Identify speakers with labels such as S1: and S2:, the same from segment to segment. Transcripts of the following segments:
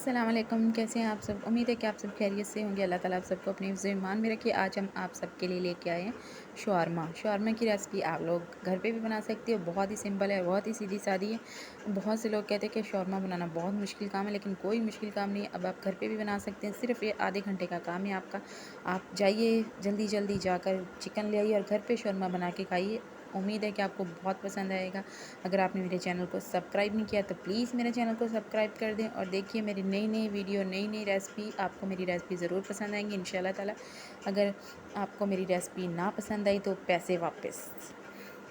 S1: अस्सलाम वालेकुम। कैसे हैं आप सब? उम्मीद है कि आप सब खैरियत से होंगे। अल्लाह ताला आप सबको अपने हिफ्ज़ ईमान में रखे। आज हम आप सबके लिए लेके आए हैं शवारमा। शवारमा की रेसिपी आप लोग घर पे भी बना सकते हो। बहुत ही सिंपल है, बहुत ही सीधी सादी है। बहुत से लोग कहते हैं कि शवारमा बनाना बहुत मुश्किल काम है, लेकिन कोई मुश्किल काम नहीं है। अब आप घर पे भी बना सकते हैं। सिर्फ़ ये आधे घंटे का काम है आपका। आप जाइए जल्दी जल्दी जाकर चिकन ले आइए और घर पे शवारमा बना के खाइए। उम्मीद है कि आपको बहुत पसंद आएगा। अगर आपने मेरे चैनल को सब्सक्राइब नहीं किया तो प्लीज़ मेरे चैनल को सब्सक्राइब कर दें और देखिए मेरी नई नई वीडियो, नई नई रेसिपी। आपको मेरी रेसिपी ज़रूर पसंद आएंगी इंशाल्लाह ताला। अगर आपको मेरी रेसिपी ना पसंद आई तो पैसे वापस।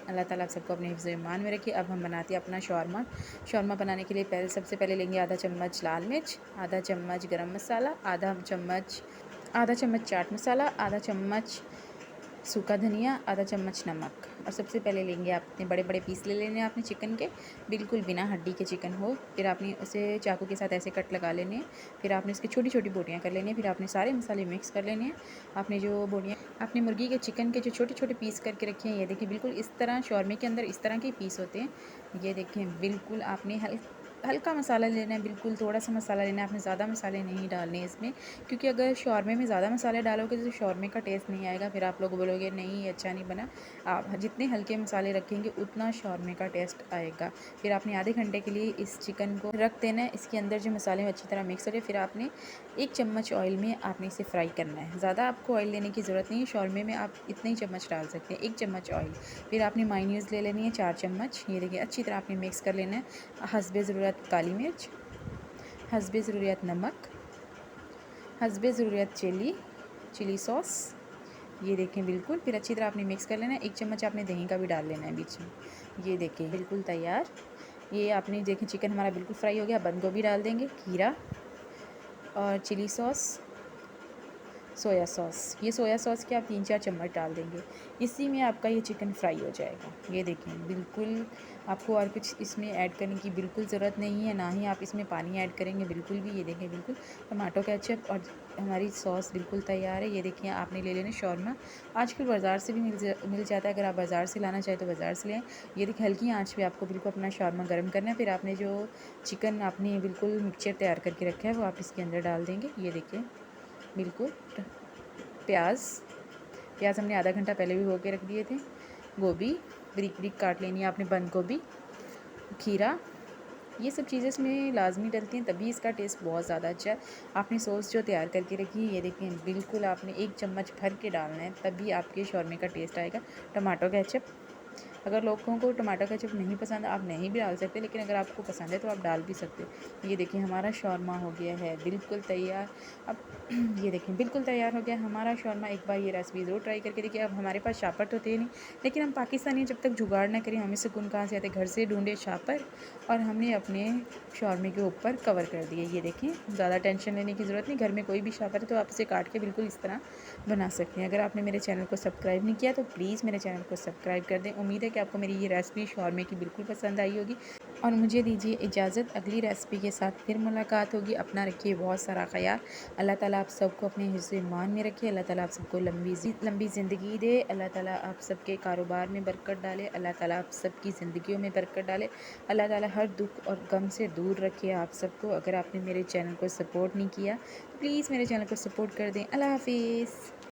S1: अल्लाह ताला आप सबको अपने हिफ्ज़ ईमान में रखिए। अब हम बनाते हैं अपना शौरमा। शौरमा बनाने के लिए सबसे पहले लेंगे आधा चम्मच लाल मिर्च, आधा चम्मच गरम मसाला, आधा चम्मच चाट मसाला, आधा चम्मच सूखा धनिया, आधा चम्मच नमक। और सबसे पहले लेंगे आपने बड़े बड़े पीस ले लेने हैं आपने चिकन के, बिल्कुल बिना हड्डी के चिकन हो। फिर आपने उसे चाकू के साथ ऐसे कट लगा लेने हैं। फिर आपने इसकी छोटी छोटी बोटियाँ कर लेनी हैं। फिर आपने सारे मसाले मिक्स कर लेने हैं। आपने जो बोटियाँ आपने मुर्गी के चिकन के जो छोटे छोटे पीस करके रखे हैं, ये देखिए बिल्कुल इस तरह शौरमे के अंदर इस तरह के पीस होते हैं। ये देखें बिल्कुल आपने हल्का मसाला लेना है, बिल्कुल थोड़ा सा मसाला लेना है। आपने ज़्यादा मसाले नहीं डालने इसमें, क्योंकि अगर शौरमे में ज़्यादा मसाले डालोगे तो शौरमे का टेस्ट नहीं आएगा। फिर आप लोग बोलोगे नहीं ये अच्छा नहीं बना। आप जितने हल्के मसाले रखेंगे उतना शौरमे का टेस्ट आएगा। फिर आपने आधे घंटे के लिए इस चिकन को रख देना है। इसके अंदर जो मसाले हैं अच्छी तरह मिक्स हो जाए। फिर आपने 1 चम्मच ऑयल में आपने इसे फ्राई करना है। ज़्यादा आपको ऑयल लेने की ज़रूरत नहीं है। शौरमे में आप इतने ही चम्मच डाल सकते हैं, 1 चम्मच ऑयल। फिर आपने मायोनीज़ ले लेनी है 4 चम्मच। ये देखिए अच्छी तरह आपने मिक्स कर लेना है। हस्बे ज़रूरत काली मिर्च, हस्बे ज़रूरत नमक, हस्बे ज़रूरत चिली सॉस। ये देखें बिल्कुल फिर अच्छी तरह आपने मिक्स कर लेना है। 1 चम्मच आपने दही का भी डाल लेना है बीच में। ये देखें बिल्कुल तैयार। ये आपने देखें चिकन हमारा बिल्कुल फ्राई हो गया। बंद गोभी डाल देंगे, खीरा और चिली सॉस, सोया सॉस। ये सोया सॉस के आप 3-4 चम्मच डाल देंगे। इसी में आपका ये चिकन फ्राई हो जाएगा। ये देखें बिल्कुल आपको और कुछ इसमें ऐड करने की बिल्कुल ज़रूरत नहीं है, ना ही आप इसमें पानी ऐड करेंगे बिल्कुल भी। ये देखें बिल्कुल टमाटो केचप और हमारी सॉस बिल्कुल तैयार है। ये देखिए आपने ले लेना शौरमा। आजकल बाज़ार से भी मिल जाता है। अगर आप बाज़ार से लाना चाहें तो बाज़ार से लें। ये देखिए हल्की आँच पे आपको बिल्कुल अपना शौरमा गर्म करना है। फिर आपने जो चिकन आपने बिल्कुल मिक्सचर तैयार करके रखा है वो आप इसके अंदर डाल देंगे। ये देखिए बिल्कुल प्याज हमने आधा घंटा पहले भी भिगो के रख दिए थे। गोभी बारीक बारीक काट लेनी है आपने, बंद गोभी, खीरा। ये सब चीज़ें इसमें लाजमी डलती हैं, तभी इसका टेस्ट बहुत ज़्यादा अच्छा है। आपने सॉस जो तैयार करके रखी है, ये देखिए बिल्कुल आपने 1 चम्मच भर के डालना है, तभी आपके शौरमे का टेस्ट आएगा। टमाटो केचप, अगर लोगों को टमाटो केचप नहीं पसंद आप नहीं भी डाल सकते, लेकिन अगर आपको पसंद है तो आप डाल भी सकते हैं। ये देखिए हमारा शौरमा हो गया है बिल्कुल तैयार। अब ये देखें बिल्कुल तैयार हो गया हमारा शौरमा। एक बार ये रेसिपी ज़रूर ट्राई करके देखिए। अब हमारे पास शापर तो थे नहीं, लेकिन हम पाकिस्तानी जब तक जुगाड़ ना करें हमें सुकून कहाँ से आते। घर से ढूंढे शापर और हमने अपने शौरमे के ऊपर कवर कर दिए। ये देखें ज़्यादा टेंशन लेने की ज़रूरत नहीं। घर में कोई भी शापर है तो आप इसे काट के बिल्कुल इस तरह बना सकते हैं। अगर आपने मेरे चैनल को सब्सक्राइब नहीं किया तो प्लीज़ मेरे चैनल को सब्सक्राइब कर दें। उम्मीद है कि आपको मेरी ये रेसिपी शौरमे की बिल्कुल पसंद आई होगी। और मुझे दीजिए इजाज़त, अगली रेसिपी के साथ फिर मुलाकात होगी। अपना रखिए बहुत सारा ख्याल। अल्लाह ताला आप सबको अपने हिफ्ज़ ईमान में रखे। अल्लाह ताला आप सबको लंबी ज़िंदगी दे। अल्लाह ताला आप सबके कारोबार में बरकत डाले। अल्लाह ताला आप सबकी ज़िंदगियों में बरकत डाले। अल्लाह ताला हर दुख और गम से दूर रखे आप सबको। अगर आपने मेरे चैनल को सपोर्ट नहीं किया तो प्लीज़ मेरे चैनल को सपोर्ट कर दें। अल्लाह हाफ़िज़।